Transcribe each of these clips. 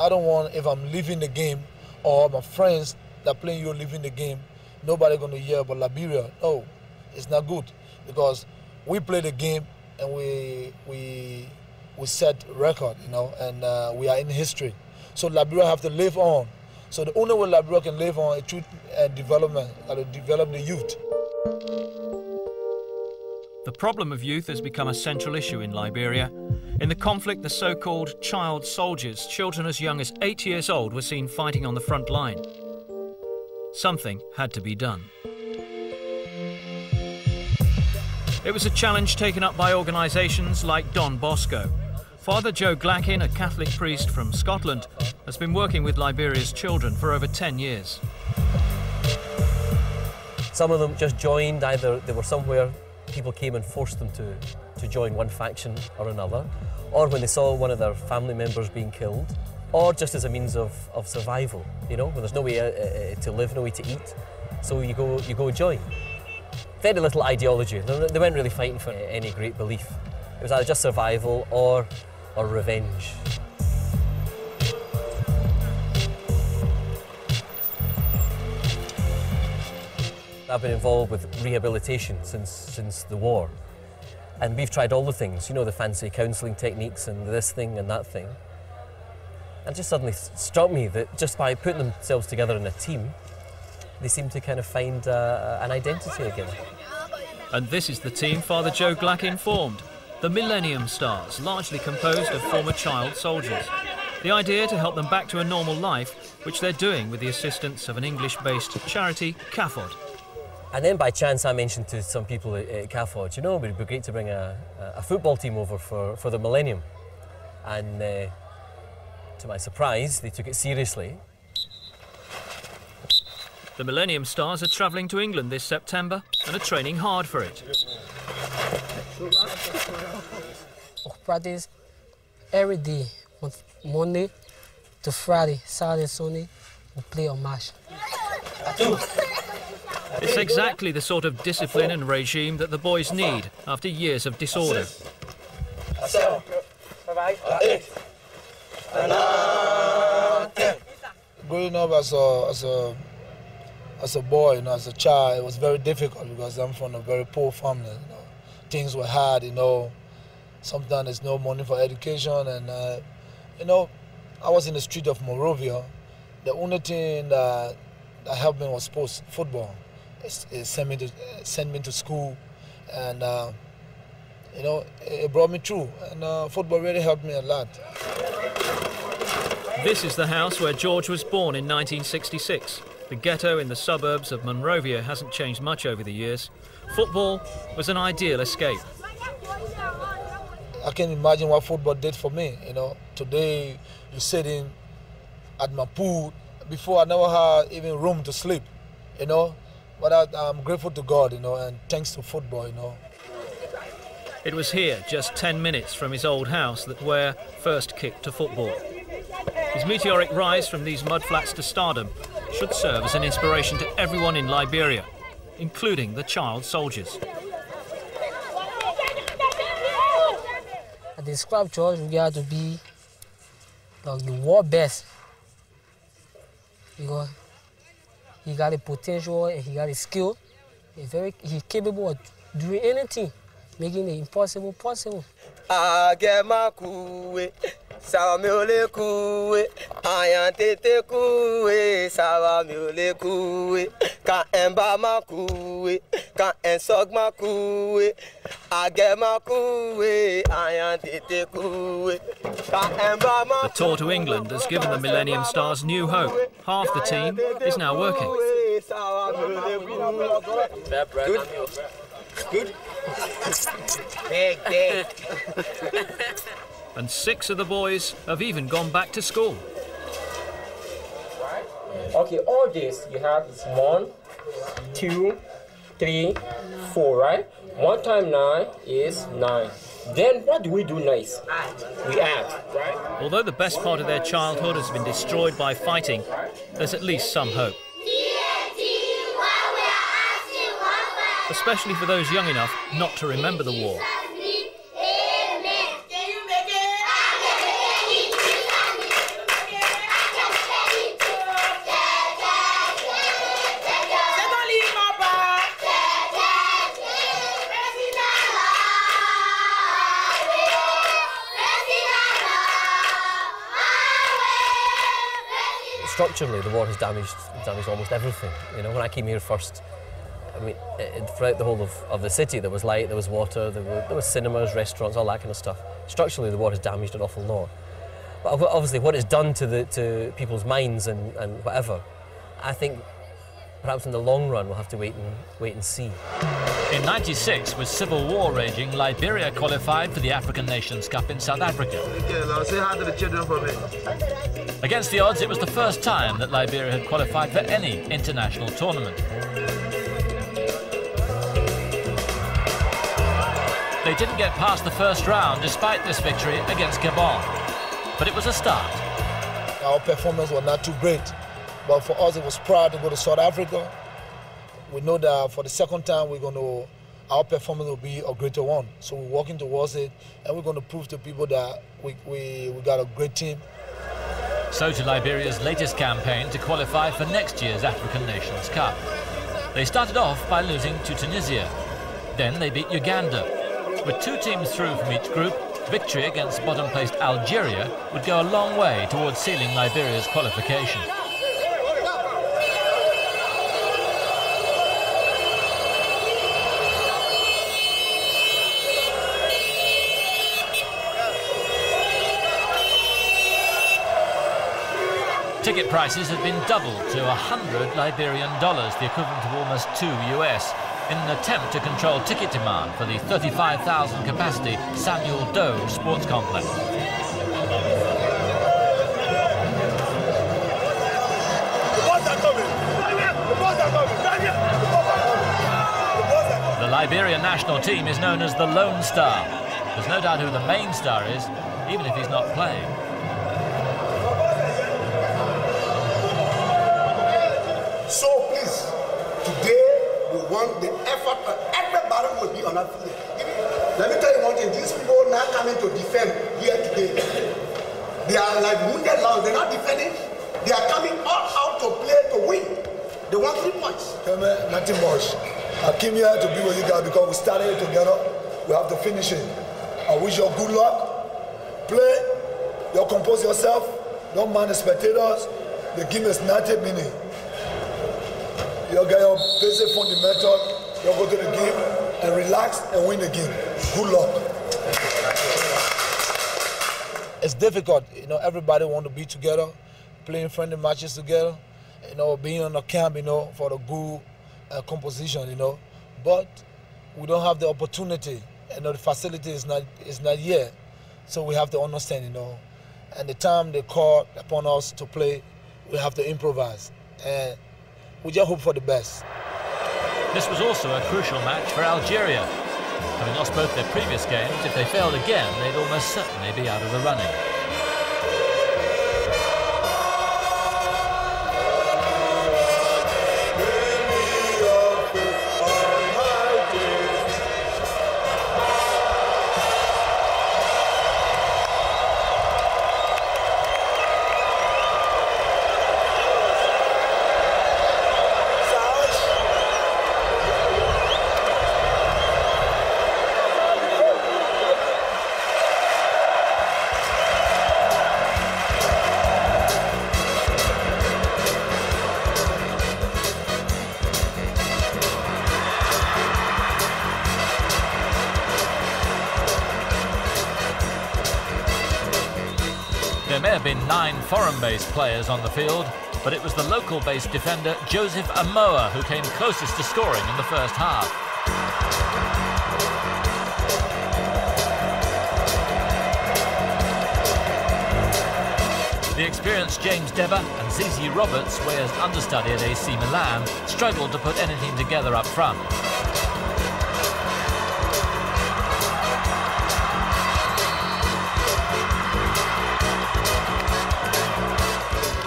I don't want, if I'm leaving the game or my friends that playing you leaving the game, nobody going to hear about Liberia. No, it's not good because we play the game and we set record, you know, and we are in history. So Liberia have to live on. So the only way Liberia can live on is through development, to develop the youth. The problem of youth has become a central issue in Liberia. In the conflict, the so-called child soldiers, children as young as 8 years old, were seen fighting on the front line. Something had to be done. It was a challenge taken up by organisations like Don Bosco. Father Joe Glackin, a Catholic priest from Scotland, has been working with Liberia's children for over 10 years. Some of them just joined, either they were somewhere, people came and forced them to join one faction or another, or when they saw one of their family members being killed, or just as a means of survival, you know, when there's no way to live, no way to eat, so you go join. Very little ideology. They weren't really fighting for any great belief. It was either just survival or revenge. I've been involved with rehabilitation since the war, and we've tried all the things, you know, the fancy counselling techniques and this thing and that thing. And it just suddenly struck me that just by putting themselves together in a team, they seem to kind of find an identity again. And this is the team Father Joe Glackin formed, the Millennium Stars, largely composed of former child soldiers. The idea to help them back to a normal life, which they're doing with the assistance of an English-based charity, CAFOD. And then by chance I mentioned to some people at CAFOD, you know, it would be great to bring a football team over for the Millennium. And to my surprise, they took it seriously. The Millennium Stars are travelling to England this September and are training hard for it. Practice every day, from Monday to Friday, Saturday, Sunday, we play a match. It's exactly the sort of discipline and regime that the boys need after years of disorder. Growing up as a boy, you know, as a child, it was very difficult because I'm from a very poor family. You know. Things were hard, you know. Sometimes there's no money for education, and you know, I was in the street of Monrovia. The only thing that helped me was sports, football. It sent me to school, and you know, it brought me through. And football really helped me a lot. This is the house where George was born in 1966. The ghetto in the suburbs of Monrovia hasn't changed much over the years. Football was an ideal escape. I can imagine what football did for me. You know, today you're sitting at my pool. Before I never had even room to sleep. You know. But I'm grateful to God, you know, and thanks to football, you know. It was here, just 10 minutes from his old house, that Weah first kicked to football. His meteoric rise from these mudflats to stardom should serve as an inspiration to everyone in Liberia, including the child soldiers. I describe George, we got to be like the world best. Because he got the potential and he got the skill. He's capable of doing anything, making the impossible possible. Ça va mieux les couer, ayant été coué, ça va mieux les couer. Quand un bas m'a coué, quand un soc m'a coué, agé m'a coué, ayant été coué. Quand un bas m'a coué. The tour to England has given the Millennium Stars new hope. Half the team is now working. Good. Big. And 6 of the boys have even gone back to school. Okay, all this you have is 1, 2, 3, 4, right? 1 times 9 is 9. Then what do we do next? We add, right? Although the best part of their childhood has been destroyed by fighting, there's at least some hope. Especially for those young enough not to remember the war. structurally, the war has damaged almost everything. You know, when I came here first, I mean, throughout the whole of the city, there was light, there was water, there was cinemas, restaurants, all that kind of stuff. Structurally, the war has damaged an awful lot. But obviously, what it's done to people's minds and whatever, I think perhaps in the long run we'll have to wait and see. In '96, with civil war raging, Liberia qualified for the African Nations Cup in South Africa. Say hi to the children for me. Against the odds, it was the first time that Liberia had qualified for any international tournament. They didn't get past the first round despite this victory against Gabon. But it was a start. Our performance was not too great, but for us it was proud to go to South Africa. We know that for the second time our performance will be a greater one. So we're working towards it, and we're going to prove to people that we got a great team. So to Liberia's latest campaign to qualify for next year's African Nations Cup. They started off by losing to Tunisia. Then they beat Uganda. With 2 teams through from each group, victory against bottom-placed Algeria would go a long way towards sealing Liberia's qualification. Ticket prices had been doubled to $100 Liberian, the equivalent of almost $2 US, in an attempt to control ticket demand for the 35,000 capacity Samuel Doe sports complex. The Liberian national team is known as the Lone Star. There's no doubt who the main star is, even if he's not playing. So please, today we want the effort of everybody will be on our field. Let me tell you one thing, these people not coming to defend here today. They are like wounded lions, they're not defending. They are coming all out to play to win. They want 3 points. Nothing much. I came here to be with you guys because we started it together. We have to finish it. I wish you good luck. Play, you compose yourself, don't mind the spectators. The game is 90 minutes. You get your basic fundamental, you go to the game and relax and win the game. Good luck. It's difficult, you know, everybody want to be together, playing friendly matches together, you know, being on a camp, you know, for the good composition, you know. But we don't have the opportunity, you know, the facility is not here. So we have to understand, you know. And the time they call upon us to play, we have to improvise. And we just hope for the best. This was also a crucial match for Algeria. Having lost both their previous games, if they failed again, they'd almost certainly be out of the running. There may have been 9 foreign-based players on the field, but it was the local-based defender Joseph Amoa who came closest to scoring in the first half. The experienced James Debba and Zizi Roberts, Weah's understudy at AC Milan, struggled to put anything together up front.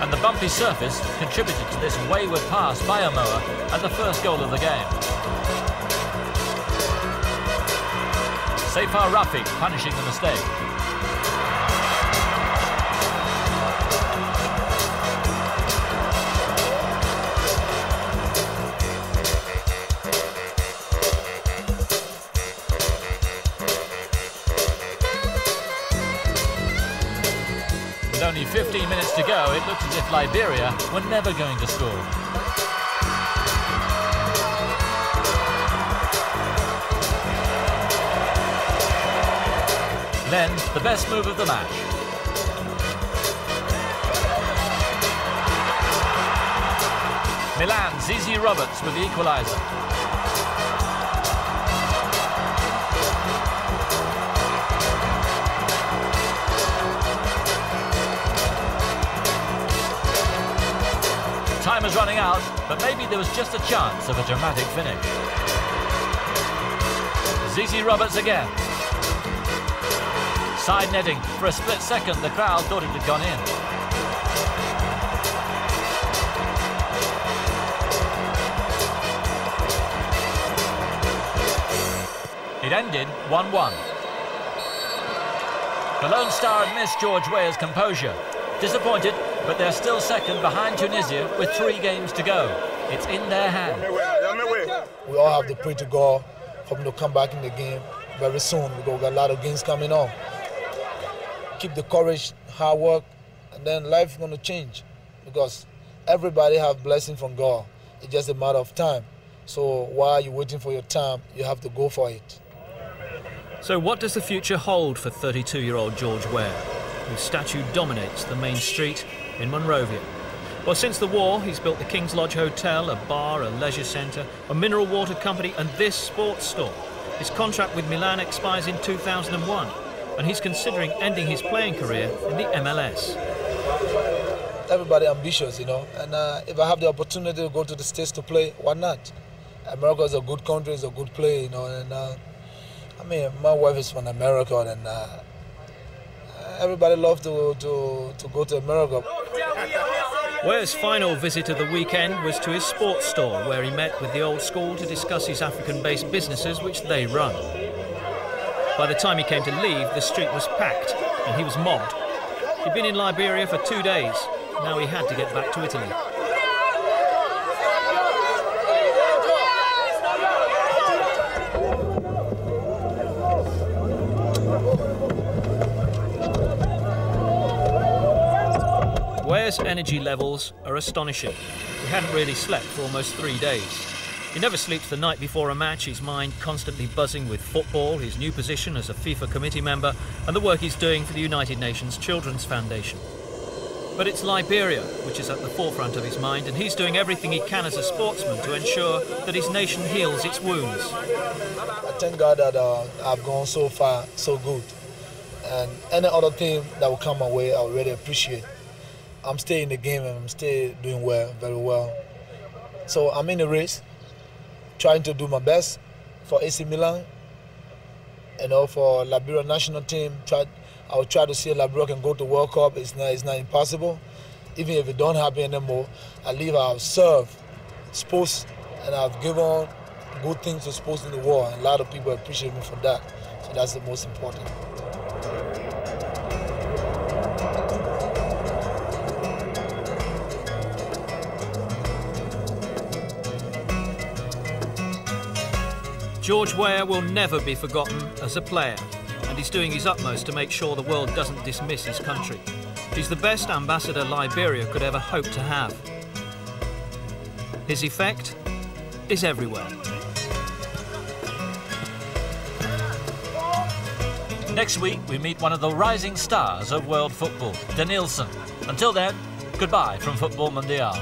And the bumpy surface contributed to this wayward pass by Amoa and the first goal of the game. Seyfar Rafiq punishing the mistake. With only 15 minutes to go, it looked as if Liberia were never going to score. Then, the best move of the match. Milan's Zizi Roberts with the equaliser. Time is running out, but maybe there was just a chance of a dramatic finish. Zizi Roberts again. Side netting. For a split second, the crowd thought it had gone in. It ended 1-1. The Lone Star had missed George Weah's composure. Disappointed, but they're still second behind Tunisia with 3 games to go. It's in their hands. We all have to pray to God for them to come back in the game very soon, because we've got a lot of games coming on. Keep the courage, hard work, and then life is going to change, because everybody have blessing from God. It's just a matter of time. So while you're waiting for your time, you have to go for it. So what does the future hold for 32-year-old George Weah, whose statue dominates the main street in Monrovia? Well, since the war, he's built the King's Lodge Hotel, a bar, a leisure centre, a mineral water company and this sports store. His contract with Milan expires in 2001, and he's considering ending his playing career in the MLS. Everybody ambitious, you know, and if I have the opportunity to go to the States to play, why not? America is a good country, it's a good play, you know, and I mean, my wife is from America, and everybody loves to go to America. Weah's final visit of the weekend was to his sports store, where he met with the old school to discuss his African-based businesses which they run. By the time he came to leave, the street was packed and he was mobbed. He'd been in Liberia for 2 days. Now he had to get back to Italy. Weah's energy levels are astonishing. He hadn't really slept for almost 3 days. He never sleeps the night before a match, his mind constantly buzzing with football, his new position as a FIFA committee member, and the work he's doing for the United Nations Children's Foundation. But it's Liberia which is at the forefront of his mind, and he's doing everything he can as a sportsman to ensure that his nation heals its wounds. I thank God that I've gone so far, so good. And any other thing that will come my way, I really appreciate. I'm still in the game and I'm still doing well, very well. So I'm in the race, trying to do my best for AC Milan, you know, for Liberia national team. I will try to see if Liberia can go to World Cup. It's not impossible. Even if it don't happen anymore, at least I've served sports and I've given good things to sports in the world. And a lot of people appreciate me for that. So that's the most important. George Weah will never be forgotten as a player, and he's doing his utmost to make sure the world doesn't dismiss his country. He's the best ambassador Liberia could ever hope to have. His effect is everywhere. Next week, we meet one of the rising stars of world football, Denilson. Until then, goodbye from Football Mundial.